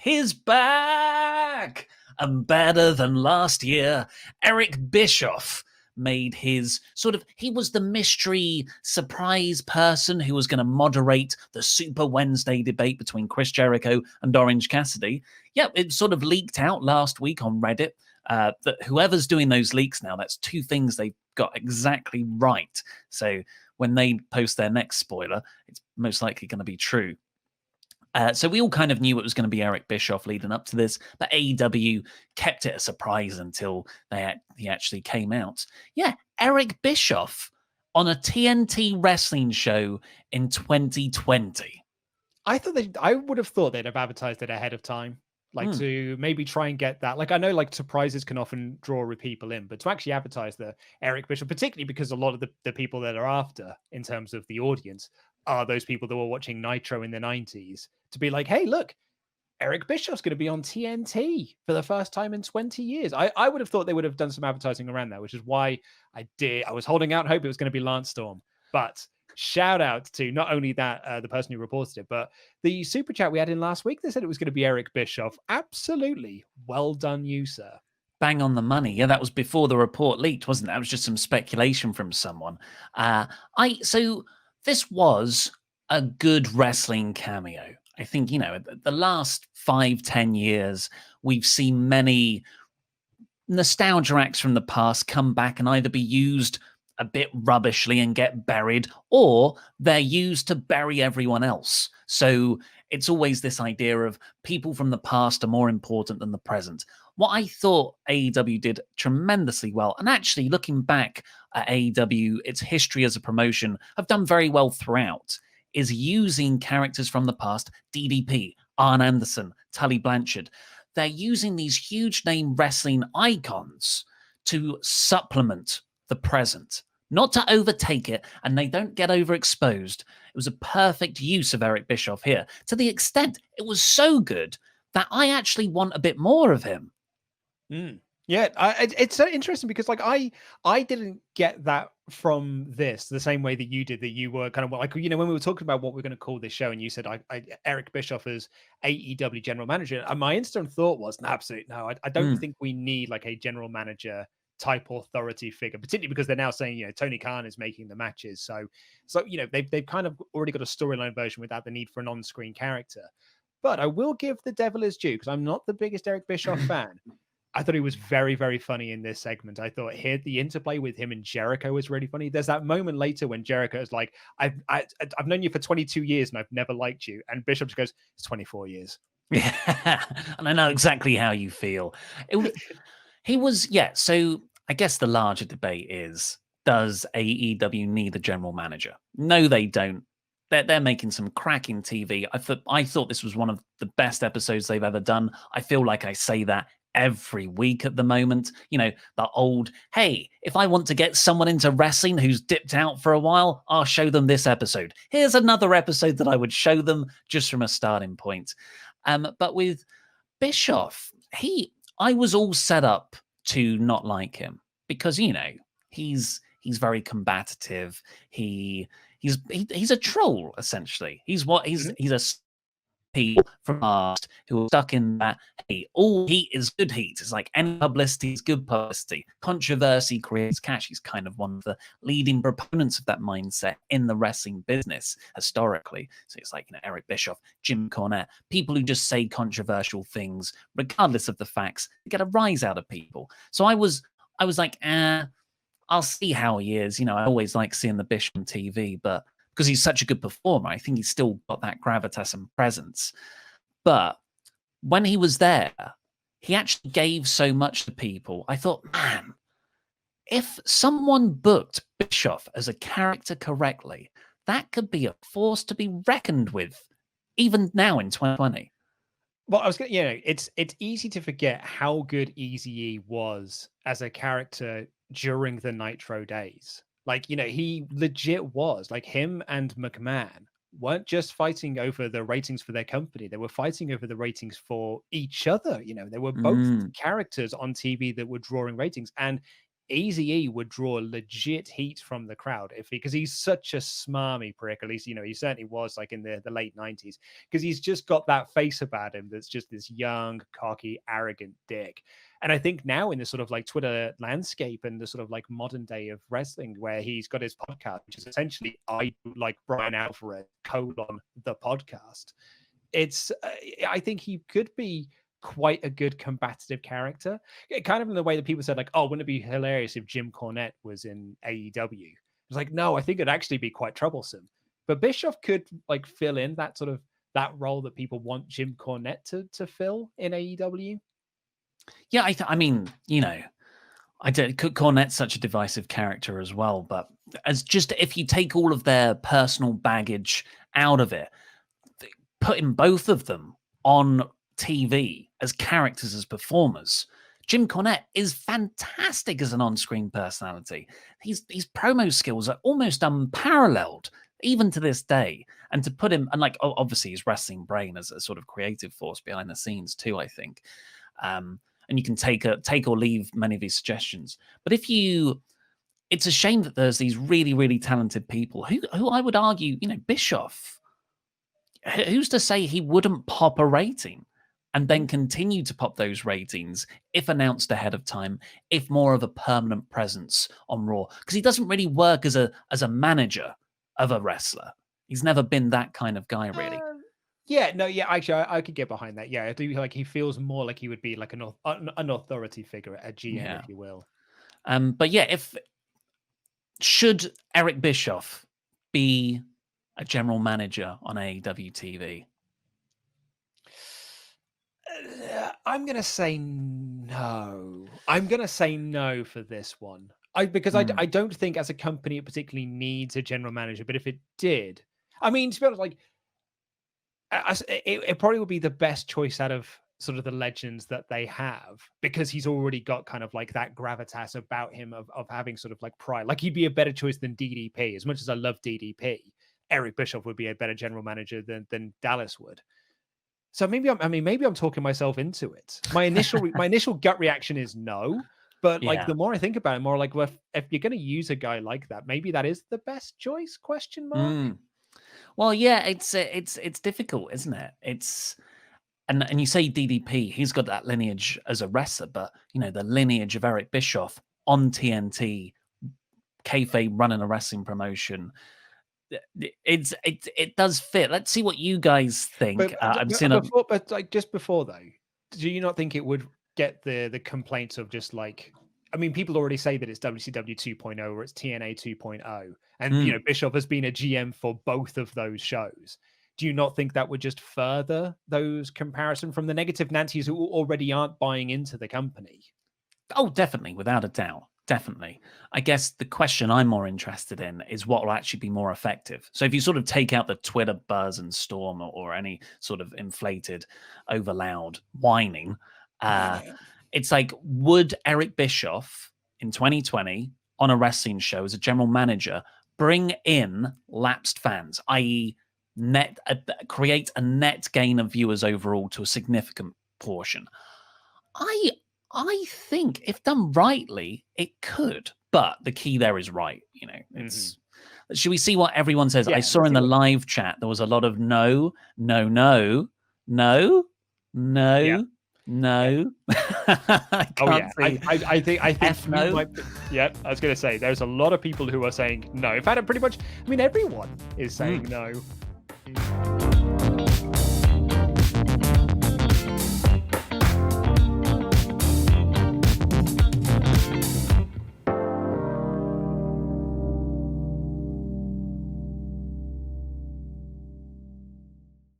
He's back and better than last year. Eric Bischoff made his he was the mystery surprise person who was going to moderate the Super Wednesday debate between Chris Jericho and Orange Cassidy. Yeah, it sort of leaked out last week on Reddit that whoever's doing those leaks now, that's two things they've got exactly right. So when they post their next spoiler, it's most likely going to be true. So we all kind of knew it was going to be Eric Bischoff leading up to this, but AEW kept it a surprise until he actually came out. Yeah, Eric Bischoff on a TNT wrestling show in 2020. I would have thought they'd have advertised it ahead of time, to maybe try and get that. I know surprises can often draw people in, but to actually advertise the Eric Bischoff, particularly because a lot of the people that are after in terms of the audience are those people that were watching Nitro in the 90s, to be like, hey, look, Eric Bischoff's going to be on TNT for the first time in 20 years. I would have thought they would have done some advertising around that, which is why I was holding out hope it was going to be Lance Storm. But shout out to not only that, the person who reported it, but the super chat we had in last week. They said it was going to be Eric Bischoff. Absolutely. Well done, you, sir. Bang on the money. Yeah, that was before the report leaked, wasn't it? That was just some speculation from someone. So this was a good wrestling cameo. I think, the last 5-10 years, we've seen many nostalgia acts from the past come back and either be used a bit rubbishly and get buried, or they're used to bury everyone else. So it's always this idea of people from the past are more important than the present. What I thought AEW did tremendously well, and actually looking back at AEW, its history as a promotion, have done very well throughout, is using characters from the past, DDP, Arn Anderson, Tully Blanchard. They're using these huge name wrestling icons to supplement the present, not to overtake it, and they don't get overexposed. It was a perfect use of Eric Bischoff here, to the extent it was so good that I actually want a bit more of him. Yeah, it's so interesting because I didn't get that from this the same way that you did, that you were kind of when we were talking about what we're going to call this show, and you said Eric Bischoff as AEW general manager, and my instant thought was absolutely no, I don't think we need a general manager type authority figure, particularly because they're now saying Tony Khan is making the matches, so they've kind of already got a storyline version without the need for an on-screen character. But I will give the devil his due, because I'm not the biggest Eric Bischoff fan. I thought he was very, very funny in this segment. I thought the interplay with him and Jericho was really funny. There's that moment later when Jericho is like, I've known you for 22 years and I've never liked you. And Bishop just goes, it's 24 years. Yeah, and I know exactly how you feel. He was, so I guess the larger debate is, does AEW need a general manager? No, they don't. They're making some cracking TV. I thought this was one of the best episodes they've ever done. I feel like I say that every week at the moment. The old, hey, if I want to get someone into wrestling who's dipped out for a while, I'll show them this episode. Here's another episode that I would show them just from a starting point. But with Bischoff, I was all set up to not like him because, he's very combative. He's a troll, essentially. He's a people from past who are stuck in that, hey, all heat is good heat. It's like any publicity is good publicity. Controversy creates cash. He's kind of one of the leading proponents of that mindset in the wrestling business historically. So it's like, Eric Bischoff, Jim Cornette, people who just say controversial things, regardless of the facts, get a rise out of people. So I was like, I'll see how he is. I always like seeing the Bish on TV, but because he's such a good performer, I think he's still got that gravitas and presence. But when he was there, he actually gave so much to people. I thought, man, if someone booked Bischoff as a character correctly, that could be a force to be reckoned with, even now in 2020. Well, I was going it's easy to forget how good Eazy-E was as a character during the Nitro days. He legit was. Him and McMahon weren't just fighting over the ratings for their company. They were fighting over the ratings for each other. They were both characters on TV that were drawing ratings. And Eazy-E would draw legit heat from the crowd because he's such a smarmy prick. At least, he certainly was like in the late 90s, because he's just got that face about him that's just this young, cocky, arrogant dick. And I think now in the sort of like Twitter landscape and the sort of like modern day of wrestling, where he's got his podcast, which is essentially I like Brian Alvarez : the podcast. I think he could be quite a good combative character, kind of in the way that people said like, oh, wouldn't it be hilarious if Jim Cornette was in AEW? It's like, no, I think it'd actually be quite troublesome. But Bischoff could like fill in that sort of that role that people want Jim Cornette to fill in AEW. Yeah, I mean, I don't. Cornette's such a divisive character as well, but as just if you take all of their personal baggage out of it, putting both of them on TV as characters, as performers, Jim Cornette is fantastic as an on-screen personality. His promo skills are almost unparalleled, even to this day. And to put him, and like obviously his wrestling brain as a sort of creative force behind the scenes too, I think. And you can take or leave many of his suggestions. But it's a shame that there's these really, really talented people who I would argue, Bischoff, who's to say he wouldn't pop a rating and then continue to pop those ratings if announced ahead of time, if more of a permanent presence on Raw? Because he doesn't really work as a manager of a wrestler. He's never been that kind of guy, really. Actually, I could get behind that. Yeah, I do. Like, he feels more like he would be like an authority figure, a GM, if you will. But yeah, should Eric Bischoff be a general manager on AEW TV? I'm gonna say no. I'm gonna say no for this one. Because I don't think as a company it particularly needs a general manager. But if it did, I mean, to be honest, like it probably would be the best choice out of sort of the legends that they have, because he's already got kind of like that gravitas about him of having sort of like pride. Like, he'd be a better choice than DDP. As much as I love DDP, Eric Bischoff would be a better general manager than Dallas would. So maybe I'm talking myself into it. My initial gut reaction is no, but like the more I think about it, more like, well, if you're going to use a guy like that, maybe that is the best choice? ? Well, yeah, it's difficult, isn't it? And you say DDP, he's got that lineage as a wrestler, but the lineage of Eric Bischoff on TNT, kayfabe running a wrestling promotion. It does fit. Let's see what you guys think. Just before though, do you not think it would get the complaints of just like, I mean, people already say that it's WCW 2.0 or it's TNA 2.0, and Bischoff has been a GM for both of those shows. Do you not think that would just further those comparison from the negative Nancy's who already aren't buying into the company? Oh, definitely, without a doubt. Definitely. I guess the question I'm more interested in is what will actually be more effective. So if you sort of take out the Twitter buzz and storm or any sort of inflated, over loud whining, it's like, would Eric Bischoff in 2020 on a wrestling show as a general manager bring in lapsed fans, i.e. create a net gain of viewers overall to a significant portion? I think if done rightly, it could. But the key there is right. It's. Should we see what everyone says? Yeah, I saw in the live chat there was a lot of no. Yeah. No. I can't see. I think F no. Yeah, I was going to say there's a lot of people who are saying no. In fact, pretty much, everyone is saying no.